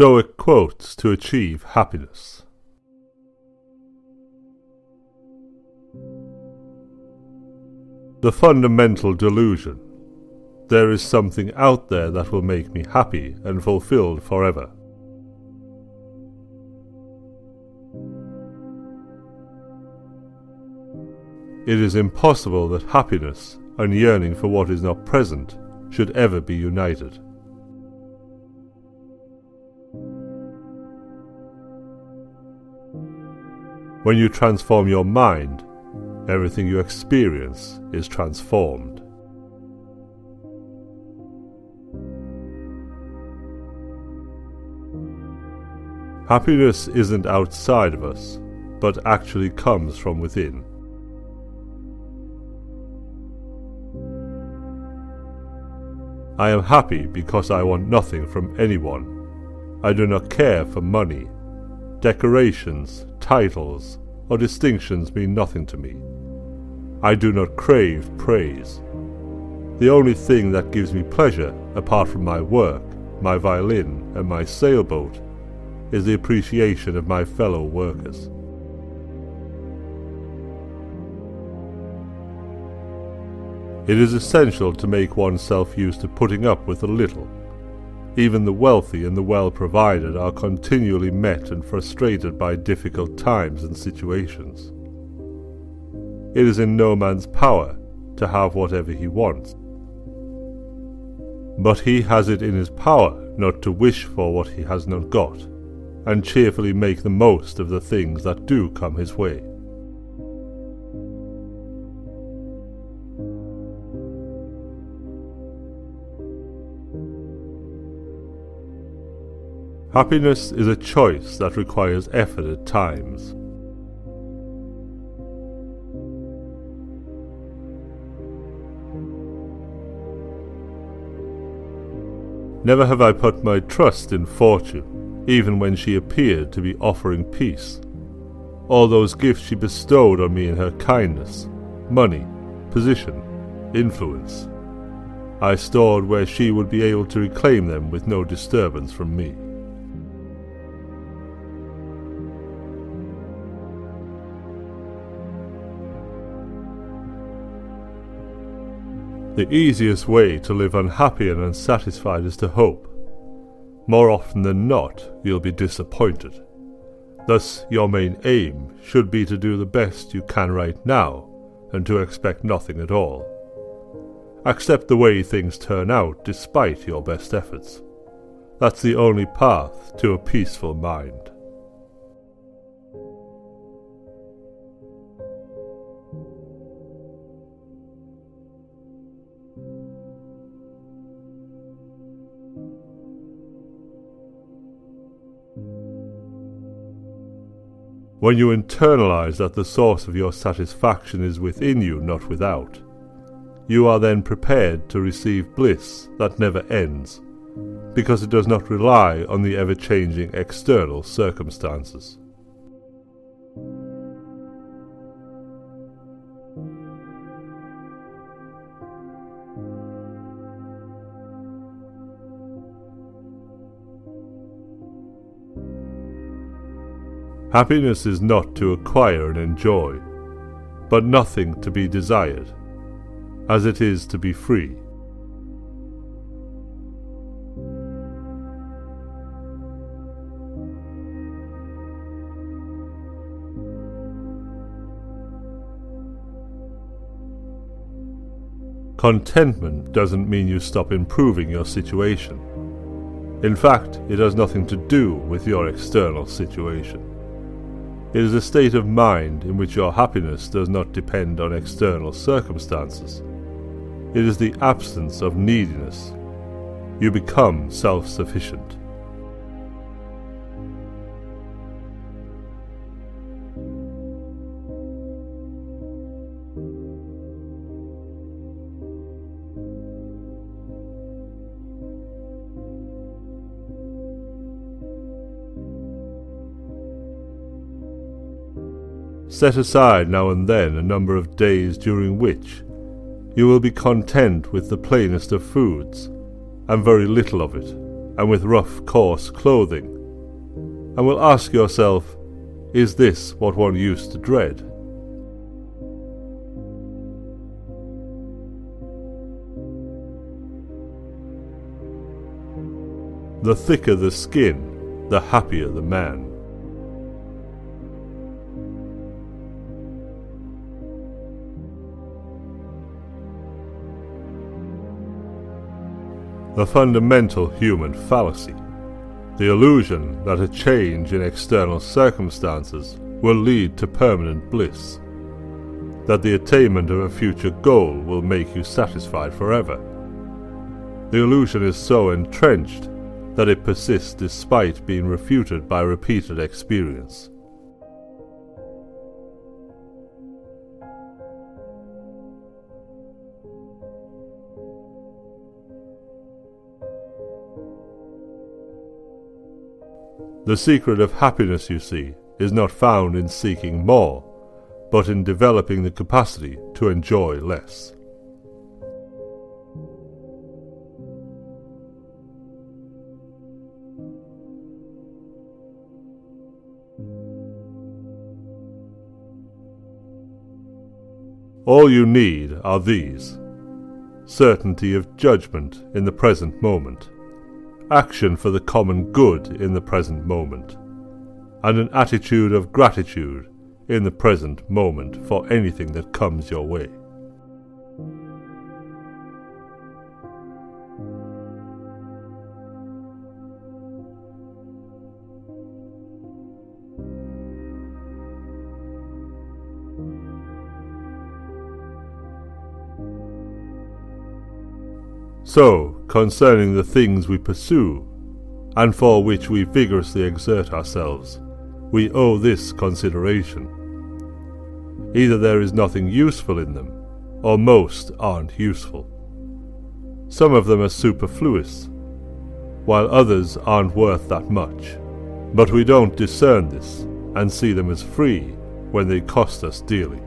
Stoic Quotes to achieve happiness. The fundamental delusion. There is something out there that will make me happy and fulfilled forever. It is impossible that happiness and yearning for what is not present should ever be united. When you transform your mind, everything you experience is transformed. Happiness isn't outside of us, but actually comes from within. I am happy because I want nothing from anyone. I do not care for money. Decorations, titles, or distinctions mean nothing to me. I do not crave praise. The only thing that gives me pleasure, apart from my work, my violin, and my sailboat, is the appreciation of my fellow workers. It is essential to make oneself used to putting up with a little. Even the wealthy and the well-provided are continually met and frustrated by difficult times and situations. It is in no man's power to have whatever he wants. But he has it in his power not to wish for what he has not got, and cheerfully make the most of the things that do come his way. Happiness is a choice that requires effort at times. Never have I put my trust in fortune, even when she appeared to be offering peace. All those gifts she bestowed on me in her kindness, money, position, influence, I stored where she would be able to reclaim them with no disturbance from me. The easiest way to live unhappy and unsatisfied is to hope. More often than not, you'll be disappointed. Thus, your main aim should be to do the best you can right now, and to expect nothing at all. Accept the way things turn out despite your best efforts. That's the only path to a peaceful mind. When you internalize that the source of your satisfaction is within you, not without, you are then prepared to receive bliss that never ends, because it does not rely on the ever-changing external circumstances. Happiness is not to acquire and enjoy, but nothing to be desired, as it is to be free. Contentment doesn't mean you stop improving your situation. In fact, it has nothing to do with your external situation. It is a state of mind in which your happiness does not depend on external circumstances. It is the absence of neediness. You become self-sufficient. Set aside now and then a number of days during which you will be content with the plainest of foods, and very little of it, and with rough, coarse clothing, and will ask yourself, is this what one used to dread? The thicker the skin, the happier the man. The fundamental human fallacy, the illusion that a change in external circumstances will lead to permanent bliss, that the attainment of a future goal will make you satisfied forever. The illusion is so entrenched that it persists despite being refuted by repeated experience. The secret of happiness, you see, is not found in seeking more, but in developing the capacity to enjoy less. All you need are these: certainty of judgment in the present moment, action for the common good in the present moment, and an attitude of gratitude in the present moment for anything that comes your way. So, concerning the things we pursue, and for which we vigorously exert ourselves, we owe this consideration. Either there is nothing useful in them, or most aren't useful. Some of them are superfluous, while others aren't worth that much. But we don't discern this, and see them as free when they cost us dearly.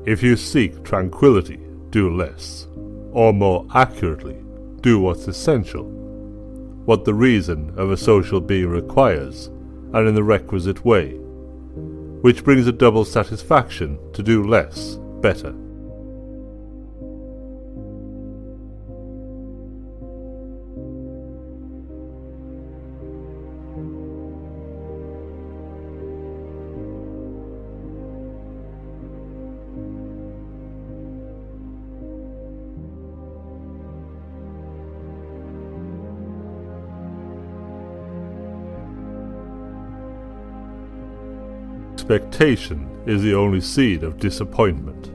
If you seek tranquility, do less, or more accurately, do what's essential, what the reason of a social being requires, and in the requisite way, which brings a double satisfaction to do less better. Expectation is the only seed of disappointment.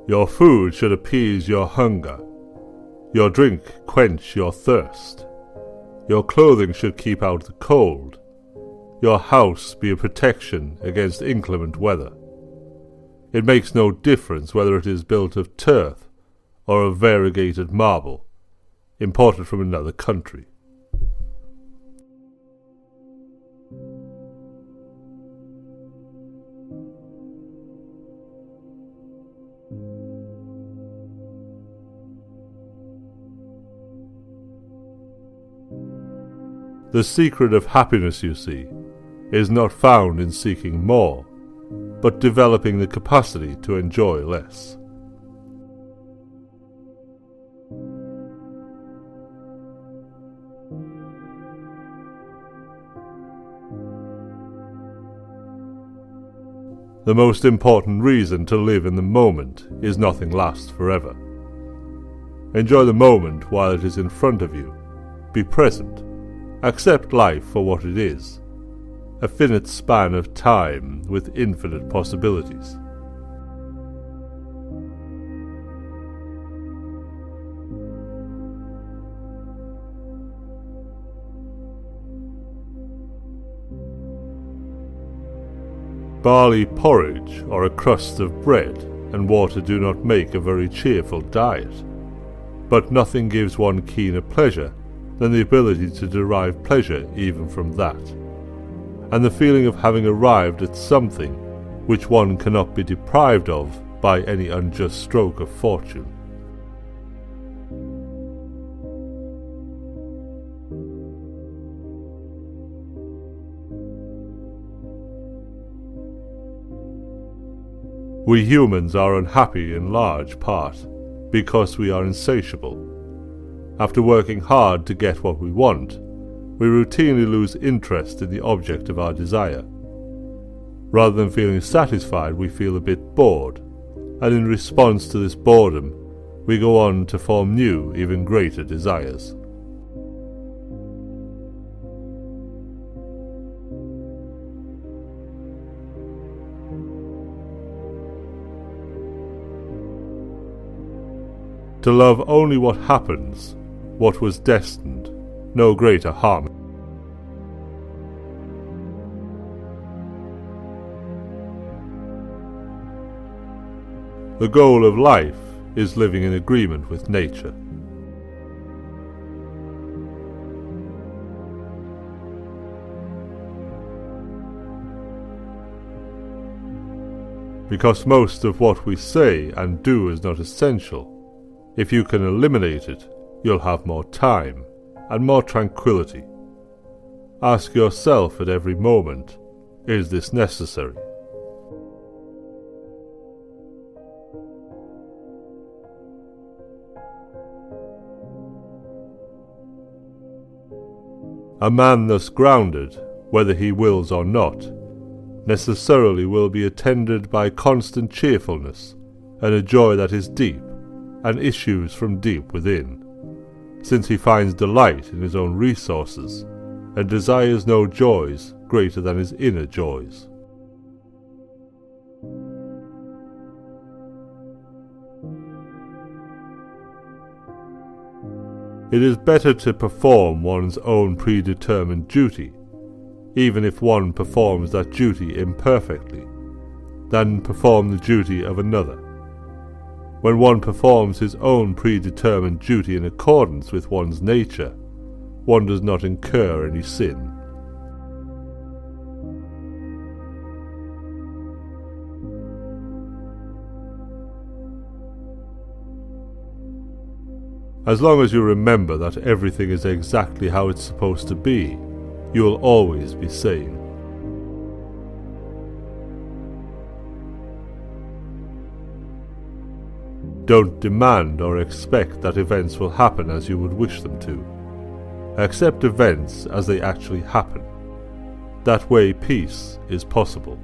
Your food should appease your hunger. Your drink quench your thirst. Your clothing should keep out the cold. Your house be a protection against inclement weather. It makes no difference whether it is built of turf or of variegated marble, imported from another country. The secret of happiness, you see, is not found in seeking more, but developing the capacity to enjoy less. The most important reason to live in the moment is nothing lasts forever. Enjoy the moment while it is in front of you. Be present. Accept life for what it is, a finite span of time with infinite possibilities. Barley porridge or a crust of bread and water do not make a very cheerful diet, but nothing gives one keener pleasure than the ability to derive pleasure even from that, and the feeling of having arrived at something which one cannot be deprived of by any unjust stroke of fortune. We humans are unhappy in large part because we are insatiable. After working hard to get what we want, we routinely lose interest in the object of our desire. Rather than feeling satisfied, we feel a bit bored, and in response to this boredom, we go on to form new, even greater desires. To love only what happens, what was destined, no greater harm. The goal of life is living in agreement with nature. Because most of what we say and do is not essential, if you can eliminate it, you'll have more time and more tranquility. Ask yourself at every moment, is this necessary? A man thus grounded, whether he wills or not, necessarily will be attended by constant cheerfulness and a joy that is deep and issues from deep within, since he finds delight in his own resources and desires no joys greater than his inner joys. It is better to perform one's own predetermined duty, even if one performs that duty imperfectly, than perform the duty of another. When one performs his own predetermined duty in accordance with one's nature, one does not incur any sin. As long as you remember that everything is exactly how it's supposed to be, you will always be sane. Don't demand or expect that events will happen as you would wish them to. Accept events as they actually happen. That way peace is possible.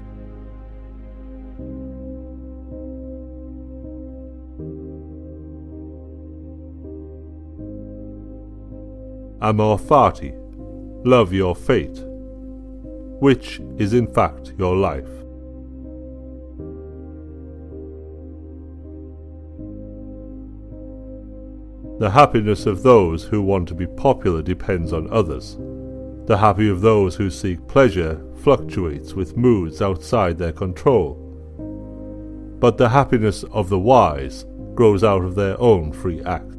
Amor fati, love your fate, which is in fact your life. The happiness of those who want to be popular depends on others. The happiness of those who seek pleasure fluctuates with moods outside their control. But the happiness of the wise grows out of their own free act.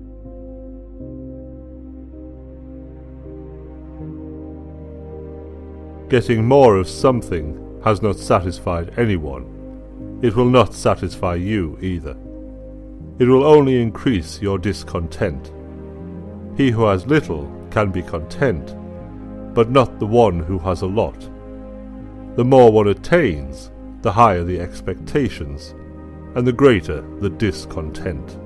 Getting more of something has not satisfied anyone. It will not satisfy you either. It will only increase your discontent. He who has little can be content, but not the one who has a lot. The more one attains, the higher the expectations, and the greater the discontent.